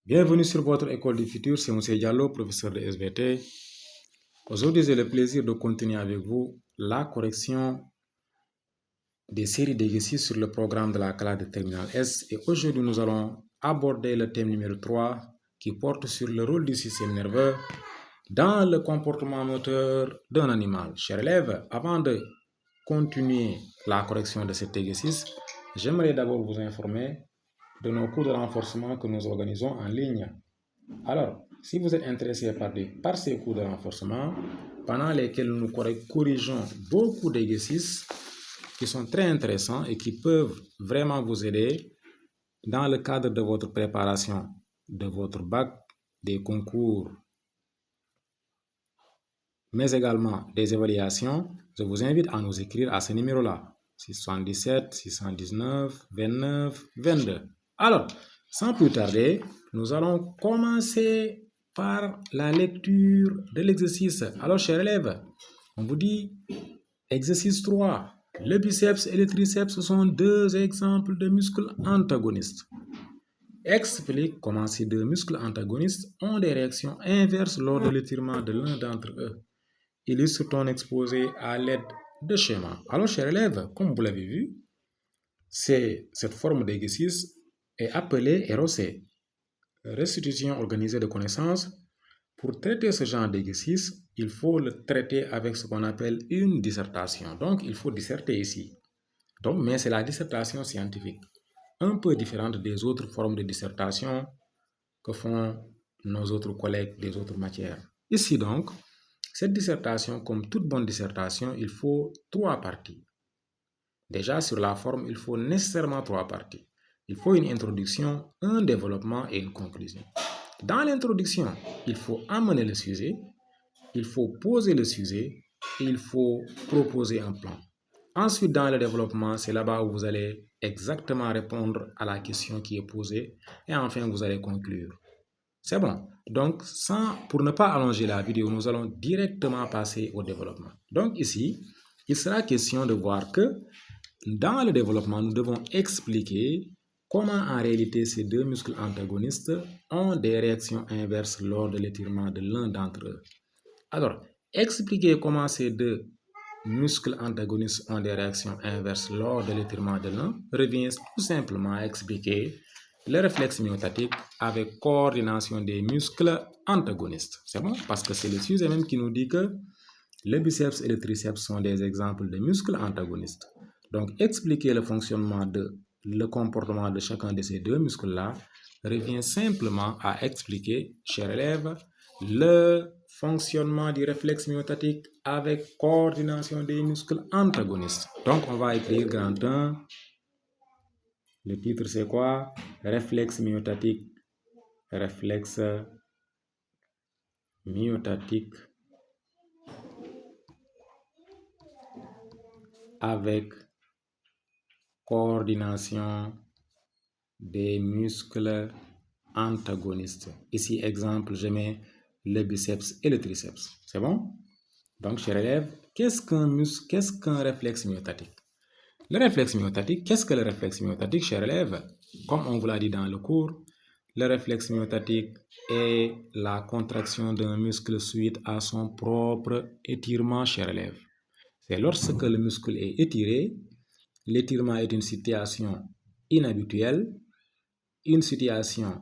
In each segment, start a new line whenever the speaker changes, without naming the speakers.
Bienvenue sur votre école du futur, c'est M. Diallo, professeur de SVT. Aujourd'hui, j'ai le plaisir de continuer avec vous la correction des séries d'exercices sur le programme de la classe de terminale S. Et aujourd'hui, nous allons aborder le thème numéro 3 qui porte sur le rôle du système nerveux dans le comportement moteur d'un animal. Chers élèves, avant de continuer la correction de cet exercice, j'aimerais d'abord vous informer de nos cours de renforcement que nous organisons en ligne. Alors, si vous êtes intéressé par ces cours de renforcement, pendant lesquels nous corrigeons beaucoup d'exercices qui sont très intéressants et qui peuvent vraiment vous aider dans le cadre de votre préparation de votre bac, des concours, mais également des évaluations, je vous invite à nous écrire à ce numéro-là, 677 619 29 22. Alors, sans plus tarder, nous allons commencer par la lecture de l'exercice. Alors, chers élèves, on vous dit exercice 3. Le biceps et le triceps sont deux exemples de muscles antagonistes. Explique comment ces deux muscles antagonistes ont des réactions inverses lors de l'étirement de l'un d'entre eux. Illustre ton exposé à l'aide de schémas. Alors, chers élèves, comme vous l'avez vu, cette forme d'exercice est appelée ROC, restitution organisée de connaissances. Pour traiter ce genre d'exercice, il faut le traiter avec ce qu'on appelle une dissertation. Donc, il faut disserter ici. Mais c'est la dissertation scientifique, un peu différente des autres formes de dissertation que font nos autres collègues des autres matières. Ici donc, cette dissertation, comme toute bonne dissertation, il faut 3 parties. Déjà, sur la forme, il faut nécessairement 3 parties. Il faut une introduction, un développement et une conclusion. Dans l'introduction, il faut amener le sujet, il faut poser le sujet et il faut proposer un plan. Ensuite, dans le développement, c'est là-bas où vous allez exactement répondre à la question qui est posée et enfin, vous allez conclure. C'est bon. Donc, pour ne pas allonger la vidéo, nous allons directement passer au développement. Donc ici, il sera question de voir que dans le développement, nous devons expliquer comment en réalité ces deux muscles antagonistes ont des réactions inverses lors de l'étirement de l'un d'entre eux. Alors, expliquer comment ces deux muscles antagonistes ont des réactions inverses lors de l'étirement de l'un revient tout simplement à expliquer le réflexe myotatique avec coordination des muscles antagonistes. C'est bon? Parce que c'est le sujet même qui nous dit que le biceps et le triceps sont des exemples de muscles antagonistes. Donc, expliquer le fonctionnement le comportement de chacun de ces deux muscles-là revient simplement à expliquer, chers élèves, le fonctionnement du réflexe myotatique avec coordination des muscles antagonistes. Donc, on va écrire grand 1. Le titre, c'est quoi? Réflexe myotatique. Réflexe myotatique avec coordination des muscles antagonistes. Ici, exemple, je mets le biceps et le triceps. C'est bon? Donc, chers élèves, qu'est-ce qu'un réflexe myotatique? Le réflexe myotatique, qu'est-ce que le réflexe myotatique, chers élèves? Comme on vous l'a dit dans le cours, le réflexe myotatique est la contraction d'un muscle suite à son propre étirement, chers élèves. C'est lorsque le muscle est étiré, l'étirement est une situation inhabituelle, une situation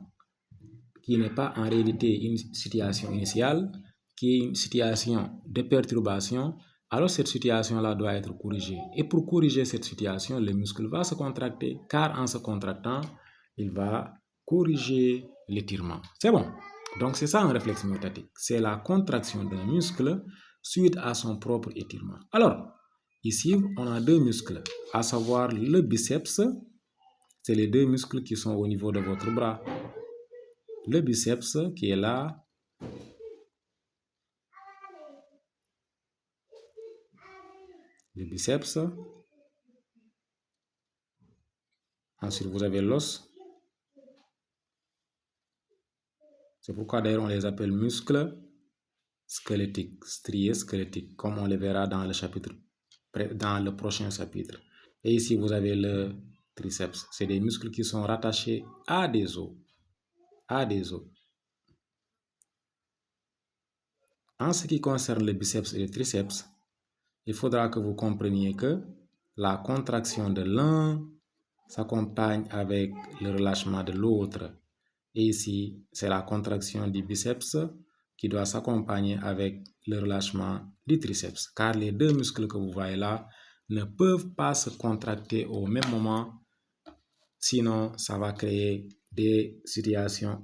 qui n'est pas en réalité une situation initiale, qui est une situation de perturbation. Alors cette situation-là doit être corrigée. Et pour corriger cette situation, le muscle va se contracter, car en se contractant, il va corriger l'étirement. C'est bon. Donc c'est ça un réflexe myotatique. C'est la contraction d'un muscle suite à son propre étirement. Alors, ici, on a deux muscles, à savoir le biceps. C'est les deux muscles qui sont au niveau de votre bras. Le biceps qui est là. Le biceps. Ensuite, vous avez l'os. C'est pourquoi d'ailleurs on les appelle muscles squelettiques, striés squelettiques, comme on les verra dans le prochain chapitre. Et ici, vous avez le triceps. C'est des muscles qui sont rattachés à des os. a des os. En ce qui concerne le biceps et le triceps, il faudra que vous compreniez que la contraction de l'un s'accompagne avec le relâchement de l'autre. Et ici, c'est la contraction du biceps qui doit s'accompagner avec le relâchement du triceps. Car les deux muscles que vous voyez là ne peuvent pas se contracter au même moment, sinon ça va créer des situations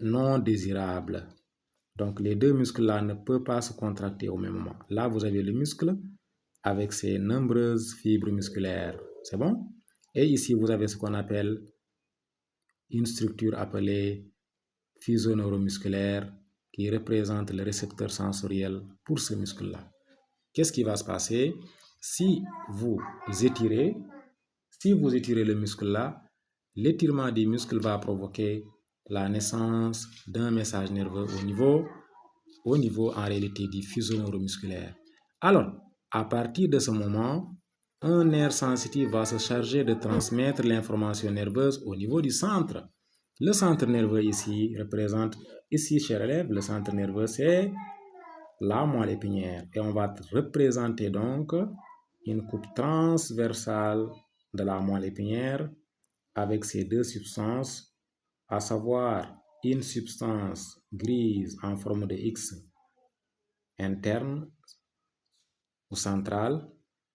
non désirables. Donc les deux muscles-là ne peuvent pas se contracter au même moment. Là, vous avez le muscle avec ses nombreuses fibres musculaires. C'est bon? Et ici, vous avez ce qu'on appelle une structure appelée fuseau neuromusculaire qui représente le récepteur sensoriel pour ce muscle-là. Qu'est-ce qui va se passer? Si vous étirez le muscle-là, l'étirement du muscle va provoquer la naissance d'un message nerveux au niveau en réalité du fuseau neuromusculaire. Alors, à partir de ce moment, un nerf sensitif va se charger de transmettre l'information nerveuse au niveau du centre. Le centre nerveux ici représente, chers élèves, le centre nerveux c'est la moelle épinière. Et on va représenter donc une coupe transversale de la moelle épinière avec ces deux substances, à savoir une substance grise en forme de X interne ou centrale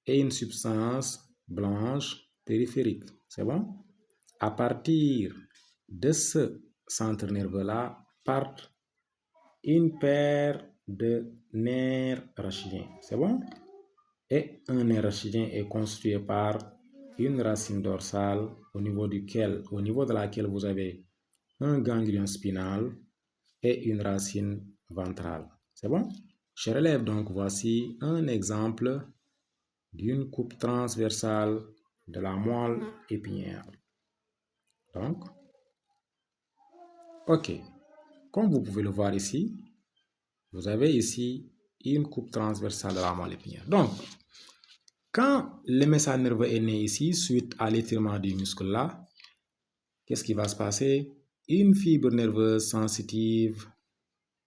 et une substance blanche périphérique. C'est bon? À partir de ce centre nerveux-là partent une paire de nerfs rachidiens. C'est bon? Et un nerf rachidien est constitué par une racine dorsale au niveau de laquelle vous avez un ganglion spinal et une racine ventrale. C'est bon? Chers élèves, donc voici un exemple d'une coupe transversale de la moelle épinière. Donc, ok. Comme vous pouvez le voir ici, vous avez ici une coupe transversale de la moelle épinière. Donc, quand le message nerveux est né ici, suite à l'étirement du muscle là, qu'est-ce qui va se passer? Une fibre nerveuse sensitive,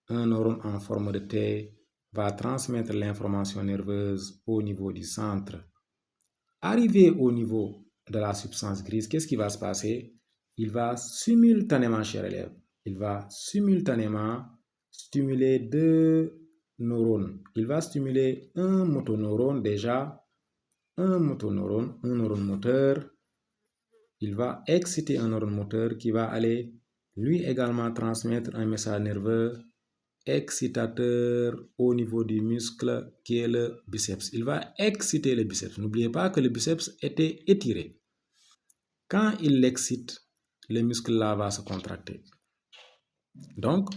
un neurone en forme de T, va transmettre l'information nerveuse au niveau du centre. Arrivé au niveau de la substance grise, qu'est-ce qui va se passer? Il va simultanément, chers élèves, il va simultanément stimuler deux neurones. Il va stimuler un motoneurone déjà, un neurone moteur. Il va exciter un neurone moteur qui va aller lui également transmettre un message nerveux excitateur au niveau du muscle qui est le biceps. Il va exciter le biceps. N'oubliez pas que le biceps était étiré. Quand il l'excite, le muscle là va se contracter. Donc,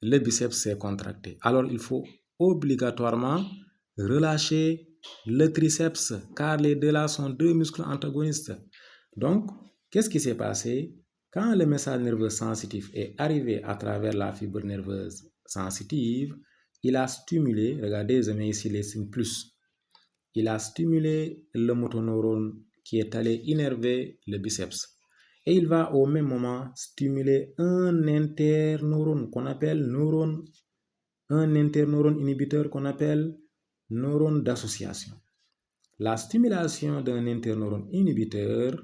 le biceps s'est contracté. Alors, il faut obligatoirement relâcher le triceps car les deux là sont deux muscles antagonistes. Donc, qu'est-ce qui s'est passé? Quand le message nerveux sensitif est arrivé à travers la fibre nerveuse sensitive, il a stimulé, regardez, je mets ici les signes plus, il a stimulé le motoneurone qui est allé innerver le biceps. Et il va au même moment stimuler un interneurone qu'on appelle un interneurone inhibiteur qu'on appelle neurone d'association. La stimulation d'un interneurone inhibiteur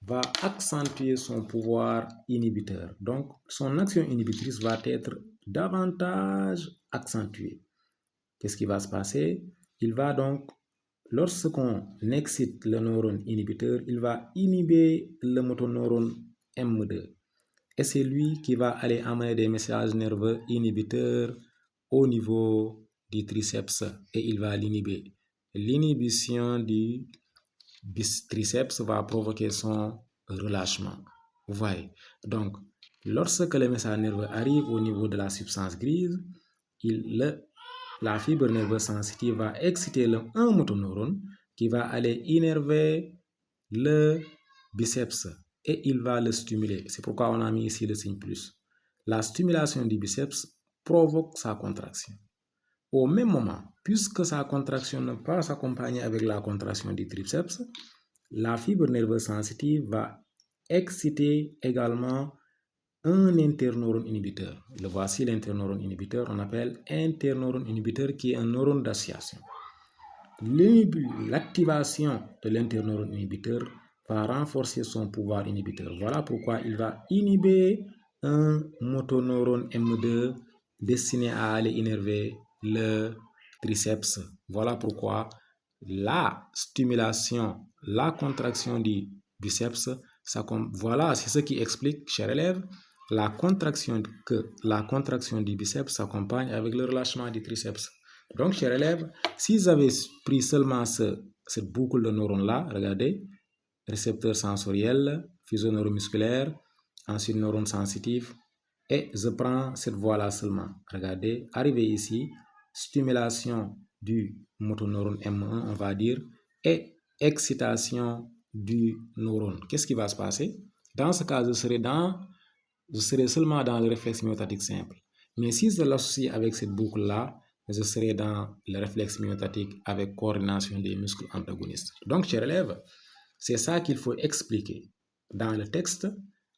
va accentuer son pouvoir inhibiteur. Donc, son action inhibitrice va être davantage accentuée. Qu'est-ce qui va se passer? Il va donc, lorsqu'on excite le neurone inhibiteur, il va inhiber le motoneurone M2. Et c'est lui qui va aller amener des messages nerveux inhibiteurs au niveau du triceps et il va l'inhiber. L'inhibition du triceps va provoquer son relâchement. Vous voyez? Donc, lorsque le message nerveux arrive au niveau de la substance grise, la fibre nerveuse sensitive va exciter un motoneurone qui va aller innerver le biceps et il va le stimuler. C'est pourquoi on a mis ici le signe plus. La stimulation du biceps provoque sa contraction. Au même moment, puisque sa contraction ne peut pas s'accompagner avec la contraction du triceps, la fibre nerveuse sensitive va exciter également un interneurone inhibiteur. Le voici l'interneurone inhibiteur, on appelle interneurone inhibiteur qui est un neurone d'association. L'activation de l'interneurone inhibiteur va renforcer son pouvoir inhibiteur. Voilà pourquoi il va inhiber un motoneurone M2 destiné à aller innerver le triceps. Voilà pourquoi la stimulation, la contraction du biceps, voilà, c'est ce qui explique, chers élèves, la contraction du biceps s'accompagne avec le relâchement du triceps. Donc, chers élèves, si vous avez pris seulement cette boucle de neurones-là, regardez, récepteur sensoriel, fuseau neuromusculaire, ensuite neurone sensitif, et je prends cette voie-là seulement. Regardez, arrivé ici, stimulation du motoneurone M1, on va dire, et excitation du neurone. Qu'est-ce qui va se passer? Dans ce cas, je serai seulement dans le réflexe myotatique simple. Mais si je l'associe avec cette boucle-là, je serai dans le réflexe myotatique avec coordination des muscles antagonistes. Donc, chers élèves, c'est ça qu'il faut expliquer dans le texte.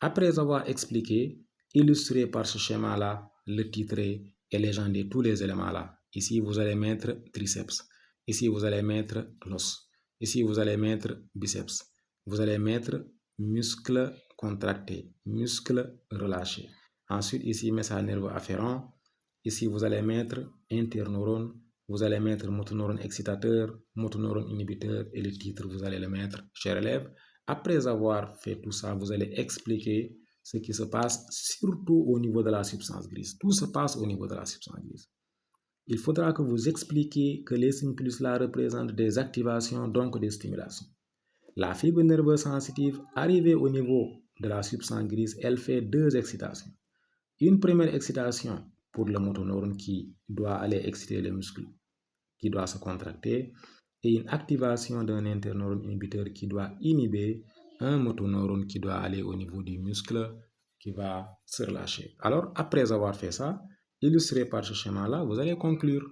Après avoir expliqué, illustré par ce schéma-là, le titrer et légender tous les éléments-là. Ici, vous allez mettre triceps. Ici, vous allez mettre l'os. Ici, vous allez mettre biceps. Vous allez mettre muscle contracté, muscle relâché. Ensuite, ici, message nerveux afférent. Ici, vous allez mettre interneurone. Vous allez mettre motoneurone excitateur, motoneurone inhibiteur et le titre, vous allez le mettre, chers élèves. Après avoir fait tout ça, vous allez expliquer ce qui se passe surtout au niveau de la substance grise. Tout se passe au niveau de la substance grise. Il faudra que vous expliquiez que les impulses là représentent des activations, donc des stimulations. La fibre nerveuse sensitive, arrivée au niveau de la substance grise, elle fait deux excitations. Une première excitation pour le motoneurone qui doit aller exciter les muscles, qui doit se contracter, et une activation d'un interneurone inhibiteur qui doit inhiber un motoneurone qui doit aller au niveau du muscle qui va se relâcher. Alors, après avoir fait ça, illustré par ce schéma-là, vous allez conclure.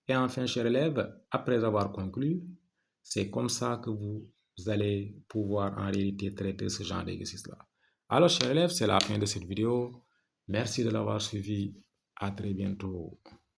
Et enfin, chers élèves, après avoir conclu, c'est comme ça que vous allez pouvoir en réalité traiter ce genre d'exercice-là. Alors, chers élèves, c'est la fin de cette vidéo. Merci de l'avoir suivi. À très bientôt.